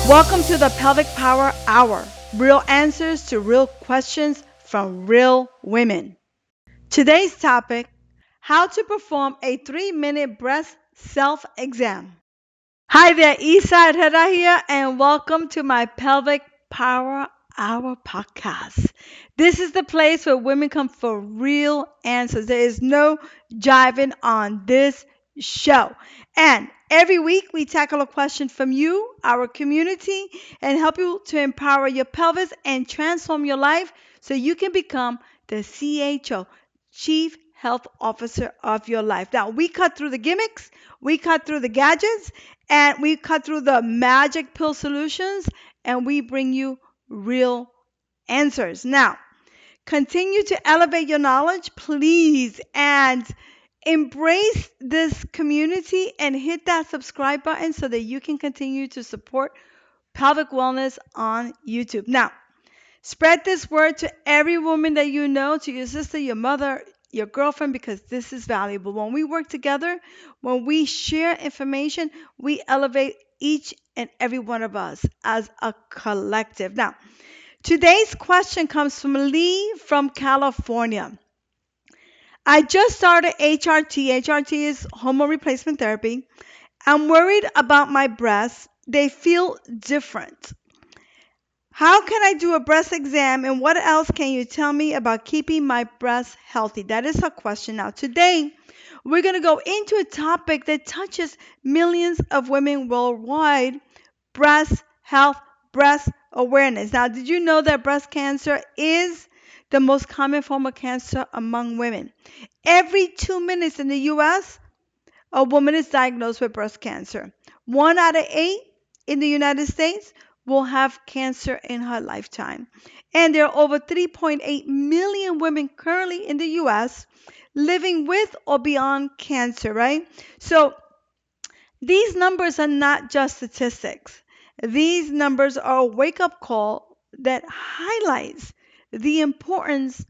Welcome to the Pelvic Power Hour. Real answers to real questions from real women. Today's topic, how to perform a 3-minute breast self-exam. Hi there, Isa Herrera here, and welcome to my Pelvic Power Hour podcast. This is the place where women come for real answers. There is no jiving on this show. And every week we tackle a question from you, our community, and help you to empower your pelvis and transform your life so you can become the CHO, Chief Health Officer of your life. Now, we cut through the gimmicks, we cut through the gadgets, and we cut through the magic pill solutions, and we bring you real answers. Now, continue to elevate your knowledge, please, and embrace this community and hit that subscribe button so that you can continue to support pelvic wellness on YouTube. Now, spread this word to every woman that you know, to your sister, your mother, your girlfriend, because this is valuable. When we work together, when we share information, we elevate each and every one of us as a collective. Now, today's question comes from Lee from California. I just started HRT. HRT is hormone replacement therapy. I'm worried about my breasts. They feel different. How can I do a breast exam, and what else can you tell me about keeping my breasts healthy? That is her question. Now, today, we're going to go into a topic that touches millions of women worldwide: breast health, breast awareness. Now, did you know that breast cancer is the most common form of cancer among women? Every 2 minutes in the U.S., a woman is diagnosed with breast cancer. 1 out of 8 in the United States will have cancer in her lifetime. And there are over 3.8 million women currently in the U.S. living with or beyond cancer, right? So these numbers are not just statistics. These numbers are a wake-up call that highlights the importance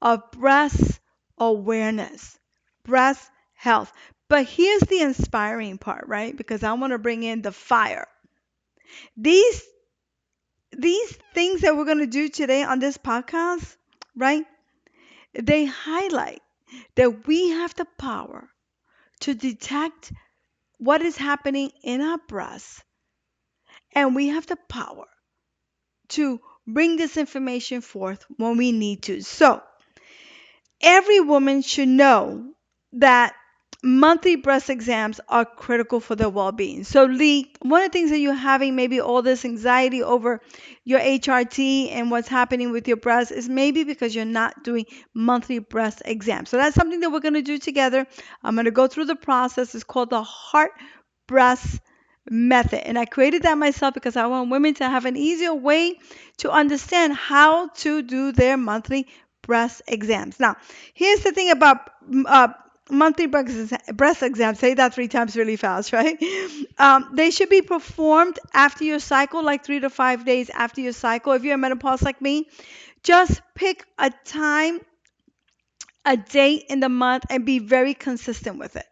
of breast awareness, breast health. But here's the inspiring part, right? Because I want to bring in the fire. These these things that we're going to do today on this podcast, right? They highlight that we have the power to detect what is happening in our breasts, and we have the power to bring this information forth when we need to. So, every woman should know that monthly breast exams are critical for their well-being. So, Lee, one of the things that you're having maybe all this anxiety over your HRT and what's happening with your breast is maybe because you're not doing monthly breast exams. So that's something that we're going to do together. I'm going to go through the process. It's called the heart breast method. And I created that myself because I want women to have an easier way to understand how to do their monthly breast exams. Now, here's the thing about monthly breast exams. Say that 3 times really fast, right? They should be performed after your cycle, like 3 to 5 days after your cycle. If you're in menopause like me, just pick a time, a date in the month, and be very consistent with it.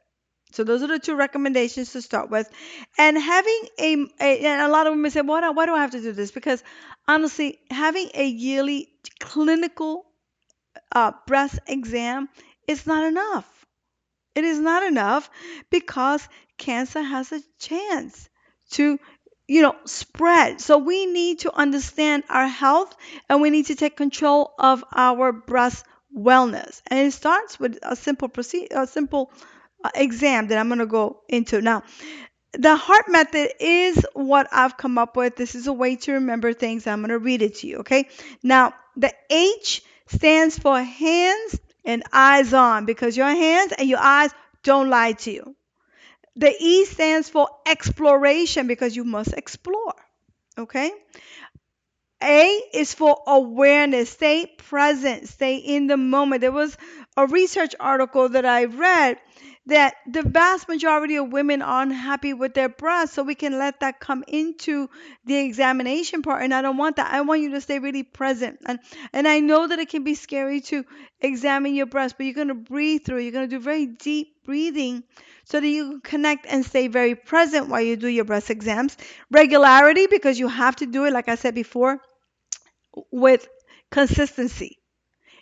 So those are the 2 recommendations to start with. And having and a lot of women say, why do I have to do this? Because honestly, having a yearly clinical breast exam is not enough. It is not enough because cancer has a chance to, spread. So we need to understand our health, and we need to take control of our breast wellness. And it starts with a simple exam that I'm going to go into now. The heart method is what I've come up with. This is a way to remember things. I'm going to read it to you, okay? Now, the H stands for hands and eyes on, because your hands and your eyes don't lie to you. The E stands for exploration, because you must explore, okay? A is for awareness. Stay present. Stay in the moment. There was a research article that I read that the vast majority of women are unhappy with their breasts, so we can let that come into the examination part. And I don't want that. I want you to stay really present. And I know that it can be scary to examine your breast, but you're going to breathe through. You're going to do very deep breathing so that you can connect and stay very present while you do your breast exams. Regularity, because you have to do it, like I said before, with consistency,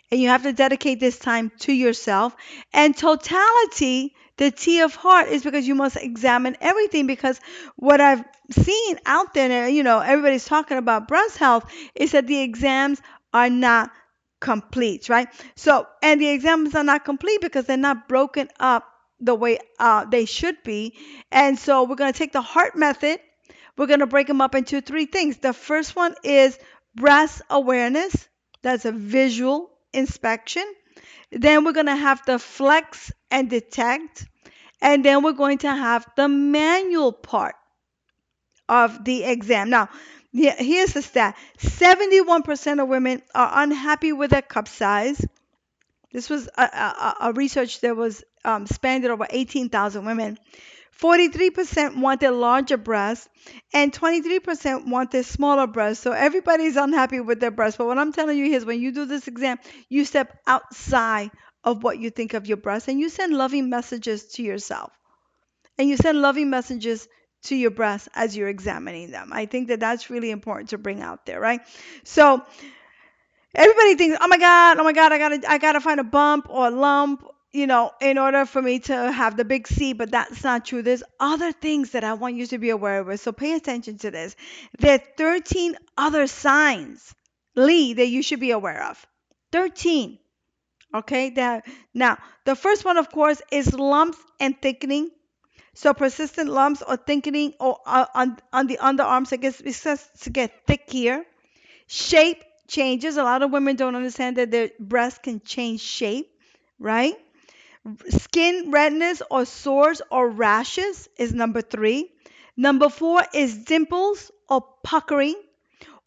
and you have to dedicate this time to yourself. And totality, the T of heart, is because you must examine everything. Because what I've seen out there, everybody's talking about breast health, is that the exams are not complete, right? So, and the exams are not complete because they're not broken up the way they should be. And so we're going to take the heart method. We're going to break them up into three things. The first one is breast awareness. That's a visual inspection. Then we're going to have the flex and detect. And then we're going to have the manual part of the exam. Now, here's the stat: 71% of women are unhappy with their cup size. This was a research that was spanned over 18,000 women. 43% wanted larger breasts, and 23% wanted smaller breasts. So everybody's unhappy with their breasts. But what I'm telling you is, when you do this exam, you step outside of what you think of your breasts, and you send loving messages to yourself. And you send loving messages to your breasts as you're examining them. I think that that's really important to bring out there, right? So everybody thinks, oh my God, I gotta find a bump or a lump, in order for me to have the big C. But that's not true. There's other things that I want you to be aware of. So pay attention to this. There are 13 other signs, Lee, that you should be aware of. 13. Okay. Now, the first one, of course, is lumps and thickening. So persistent lumps or thickening or on the underarms, it starts to get thick here. Shape changes. A lot of women don't understand that their breast can change shape, right? Skin redness or sores or rashes is number 3. Number 4 is dimples or puckering,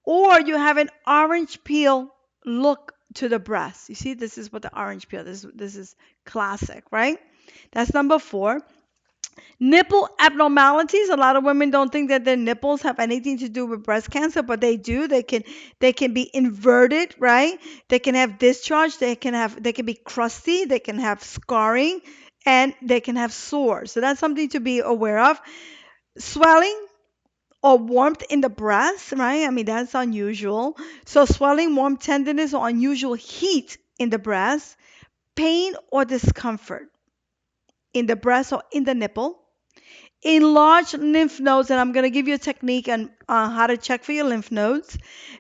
or you have an orange peel look to the breast. You see, this is what the orange peel. This is classic, right? That's number 4. Nipple abnormalities. A lot of women don't think that their nipples have anything to do with breast cancer, but they do. They can be inverted, right? They can have discharge, they can be crusty, they can have scarring, and they can have sores. So that's something to be aware of. Swelling or warmth in the breast, right? I mean, that's unusual. So swelling, warm tenderness, or unusual heat in the breast, pain or discomfort in the breast or in the nipple. Enlarged lymph nodes, and I'm going to give you a technique on how to check for your lymph nodes.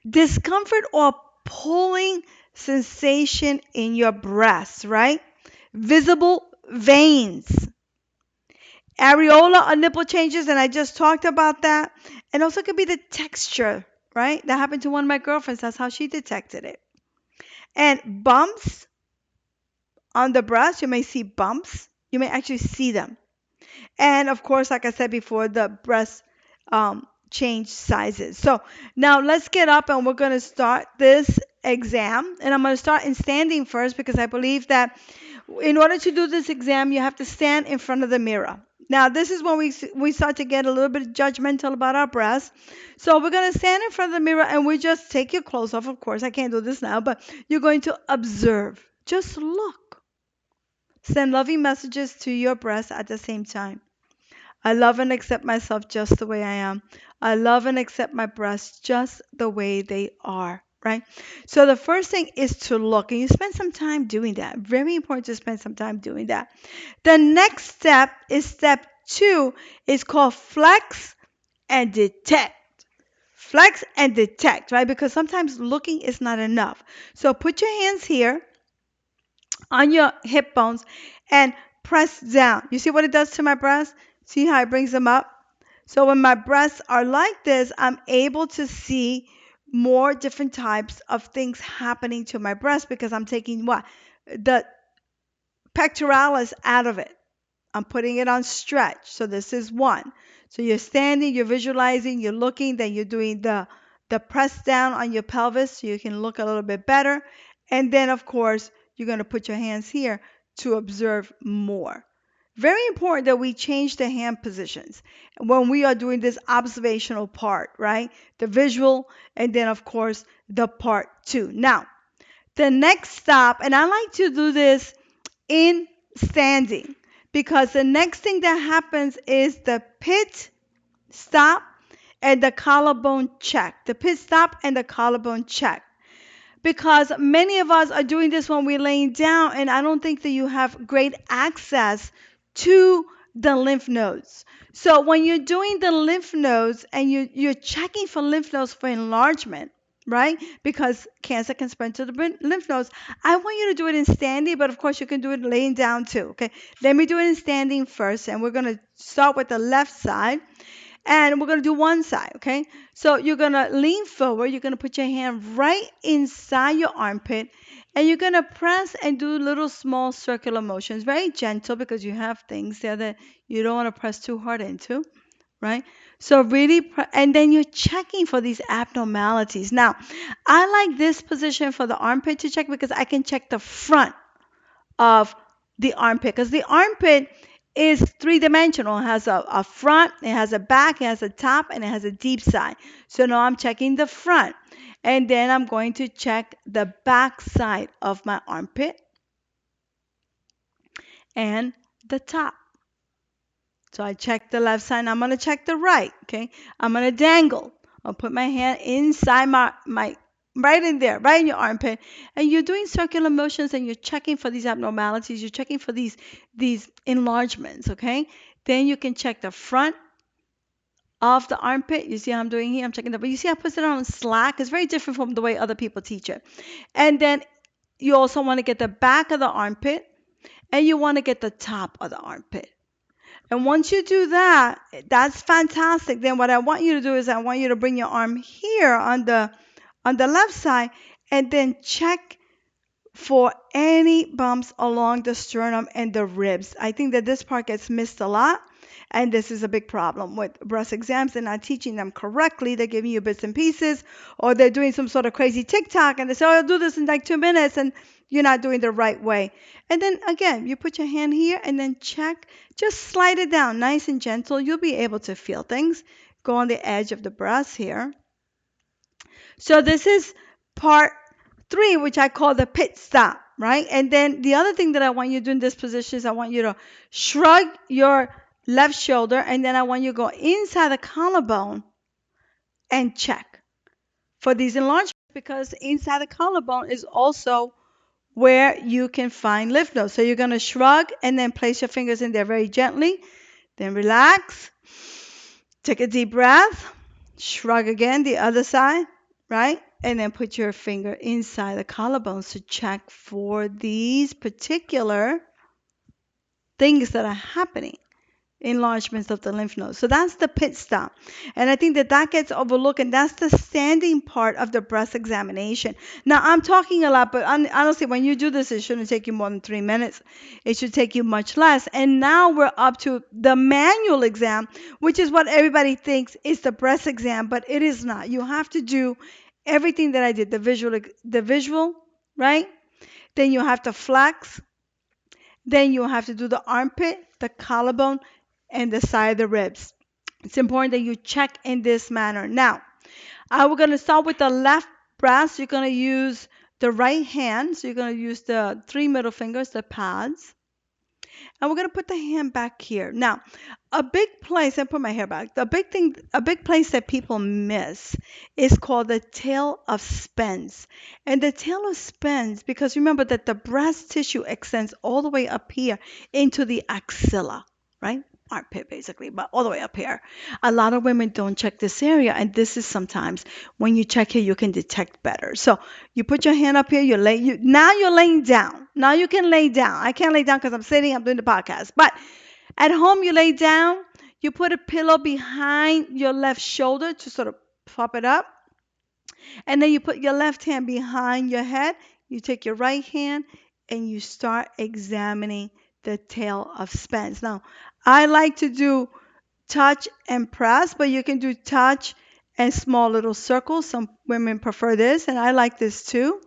Discomfort or pulling sensation in your breast, right? Visible veins. Areola or nipple changes, and I just talked about that. And also could be the texture, right? That happened to one of my girlfriends. That's how she detected it. And bumps on the breast. You may see bumps. You may actually see them. And of course, like I said before, the breast change sizes. So now let's get up and we're going to start this exam. And I'm going to start in standing first, because I believe that in order to do this exam, you have to stand in front of the mirror. Now, this is when we start to get a little bit judgmental about our breasts. So we're going to stand in front of the mirror, and we just take your clothes off. Of course, I can't do this now, but you're going to observe. Just look. Send loving messages to your breasts at the same time. I love and accept myself just the way I am. I love and accept my breasts just the way they are, right? So the first thing is to look, and you spend some time doing that. Very important to spend some time doing that. The next step is step 2. It's called flex and detect. Flex and detect, right? Because sometimes looking is not enough. So put your hands here on your hip bones and press down. You see what it does to my breast? See how it brings them up? So when my breasts are like this, I'm able to see more different types of things happening to my breast, because I'm taking what? The pectoralis out of it. I'm putting it on stretch. So this is 1. So you're standing, you're visualizing, you're looking, then you're doing the press down on your pelvis so you can look a little bit better. And then, of course, you're going to put your hands here to observe more. Very important that we change the hand positions when we are doing this observational part, right? The visual, and then, of course, the part two. Now, the next stop, and I like to do this in standing because the next thing that happens is the pit stop and the collarbone check. The pit stop and the collarbone check. Because many of us are doing this when we're laying down, and I don't think that you have great access to the lymph nodes. So when you're doing the lymph nodes and you're checking for lymph nodes for enlargement, right? Because cancer can spread to the lymph nodes. I want you to do it in standing, but of course you can do it laying down too. Okay, let me do it in standing first, and we're gonna start with the left side. And we're going to do one side, okay? So you're going to lean forward. You're going to put your hand right inside your armpit. And you're going to press and do little small circular motions. Very gentle because you have things there that you don't want to press too hard into, right? So really, and then you're checking for these abnormalities. Now, I like this position for the armpit to check because I can check the front of the armpit because the armpit is three-dimensional. It has a front, it has a back, it has a top, and it has a deep side. So now I'm checking the front. And then I'm going to check the back side of my armpit and the top. So I check the left side, and I'm going to check the right, okay? I'm going to dangle. I'll put my hand inside my right in there, right in your armpit. And you're doing circular motions and you're checking for these abnormalities. You're checking for these enlargements, okay? Then you can check the front of the armpit. You see how I'm doing here? I'm checking that. But you see I put it on slack? It's very different from the way other people teach it. And then you also want to get the back of the armpit and you want to get the top of the armpit. And once you do that, that's fantastic. Then what I want you to do is I want you to bring your arm here on the left side and then check for any bumps along the sternum and the ribs. I think that this part gets missed a lot. And this is a big problem with breast exams. They're not teaching them correctly. They're giving you bits and pieces, or they're doing some sort of crazy TikTok and they say, oh, I'll do this in like 2 minutes, and you're not doing the right way. And then again, you put your hand here and then check. Just slide it down nice and gentle. You'll be able to feel things. Go on the edge of the breast here. So this is part three, which I call the pit stop, right? And then the other thing that I want you to do in this position is I want you to shrug your left shoulder, and then I want you to go inside the collarbone and check for these enlargements because inside the collarbone is also where you can find lymph nodes. So you're going to shrug and then place your fingers in there very gently. Then relax. Take a deep breath. Shrug again, the other side, right? And then put your finger inside the collarbones to check for these particular things that are happening, enlargements of the lymph nodes. So that's the pit stop. And I think that that gets overlooked, and that's the standing part of the breast examination. Now, I'm talking a lot, but honestly, when you do this, it shouldn't take you more than 3 minutes. It should take you much less. And now we're up to the manual exam, which is what everybody thinks is the breast exam, but it is not. You have to do everything that I did, the visual, right? Then you have to flex. Then you have to do the armpit, the collarbone, and the side of the ribs. It's important that you check in this manner. Now, we're going to start with the left breast. You're going to use the right hand. So you're going to use the 3 middle fingers, the pads. And we're going to put the hand back here. Now, a big place, I put my hair back. A big place that people miss is called the tail of Spence. And the tail of Spence, because remember that the breast tissue extends all the way up here into the axilla, right? Armpit basically, but all the way up here. A lot of women don't check this area, and this is sometimes when you check here, you can detect better. So you put your hand up here, now you're laying down. Now you can lay down. I can't lay down because I'm sitting, I'm doing the podcast. But at home, you lay down, you put a pillow behind your left shoulder to sort of prop it up. And then you put your left hand behind your head. You take your right hand and you start examining the tail of Spence. Now, I like to do touch and press, but you can do touch and small little circles. Some women prefer this, and I like this too.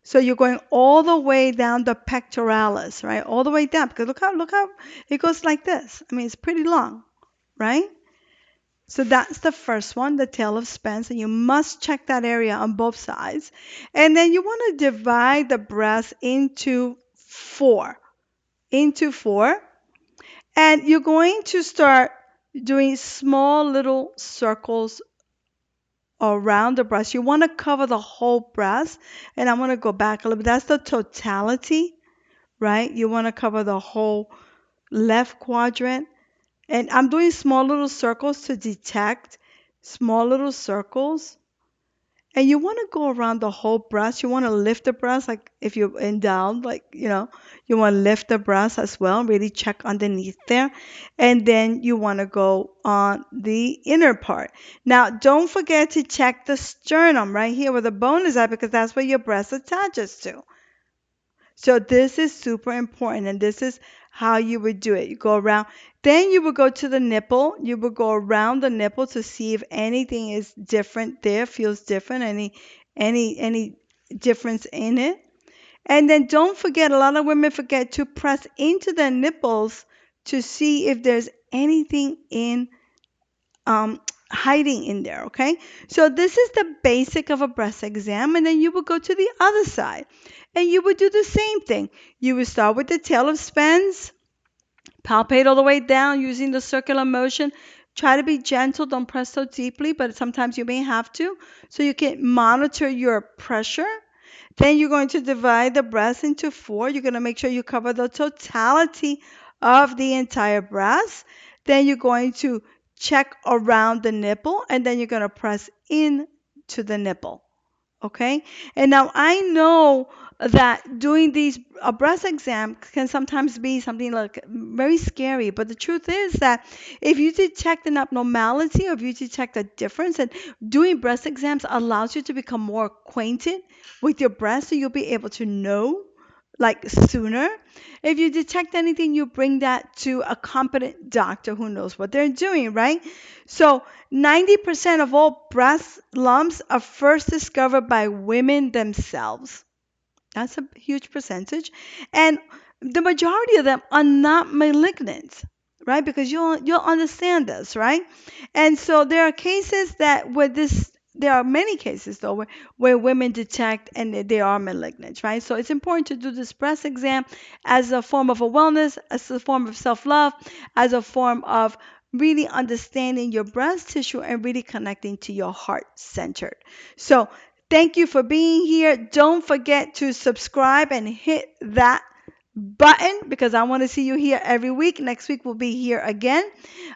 So you're going all the way down the pectoralis, right? All the way down. Because look how it goes like this. I mean, it's pretty long, right? So that's the first one, the tail of Spence, and you must check that area on both sides. And then you want to divide the breast four, into four, and you're going to start doing small little circles around the breast. You want to cover the whole breast, and I want to go back a little bit. That's the totality, right? You want to cover the whole left quadrant. And I'm doing small little circles to detect small little circles. And you want to go around the whole breast. You want to lift the breast, like if you're in down, like, you want to lift the breast as well. Really check underneath there. And then you want to go on the inner part. Now, don't forget to check the sternum right here where the bone is at, because that's where your breast attaches to. So this is super important, and this is how you would do it. You go around, then you would go to the nipple. You would go around the nipple to see if anything is different there, feels different, any difference in it. And then don't forget, a lot of women forget to press into their nipples to see if there's anything in um, hiding in there, okay? So this is the basic of a breast exam, and then you would go to the other side, and you would do the same thing. You would start with the tail of Spence, palpate all the way down using the circular motion. Try to be gentle, don't press so deeply, but sometimes you may have to, so you can monitor your pressure. Then you're going to divide the breast into four. You're going to make sure you cover the totality of the entire breast. Then you're going to check around the nipple, and then you're going to press in to the nipple. Okay. And now I know that doing these a breast exam can sometimes be something like very scary, but the truth is that if you detect an abnormality or if you detect a difference, and doing breast exams allows you to become more acquainted with your breast, so you'll be able to know like sooner. If you detect anything, you bring that to a competent doctor who knows what they're doing, right? So 90% of all breast lumps are first discovered by women themselves. That's a huge percentage. And the majority of them are not malignant, right? Because you'll understand this, right? And so there are cases that where this there are many cases though where women detect and they are malignant, right? So it's important to do this breast exam as a form of a wellness, as a form of self-love, as a form of really understanding your breast tissue and really connecting to your heart centered. So thank you for being here. Don't forget to subscribe and hit that button because I want to see you here every week. Next week we'll be here again,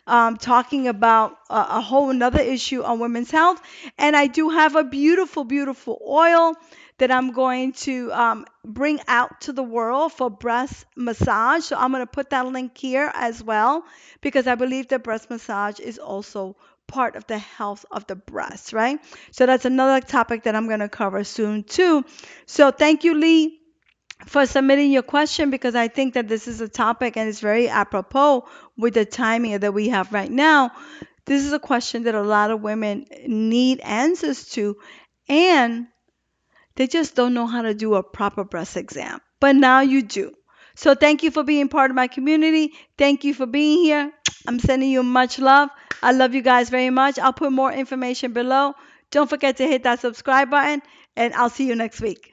talking about a whole another issue on women's health. And I do have a beautiful, beautiful oil that I'm going to bring out to the world for breast massage. So I'm going to put that link here as well because I believe that breast massage is also part of the health of the breast, right? So that's another topic that I'm going to cover soon too. So thank you, Lee, for submitting your question because I think that this is a topic and it's very apropos with the timing that we have right now. This is a question that a lot of women need answers to, and they just don't know how to do a proper breast exam. But now you do. So thank you for being part of my community. Thank you for being here. I'm sending you much love. I love you guys very much. I'll put more information below. Don't forget to hit that subscribe button, and I'll see you next week.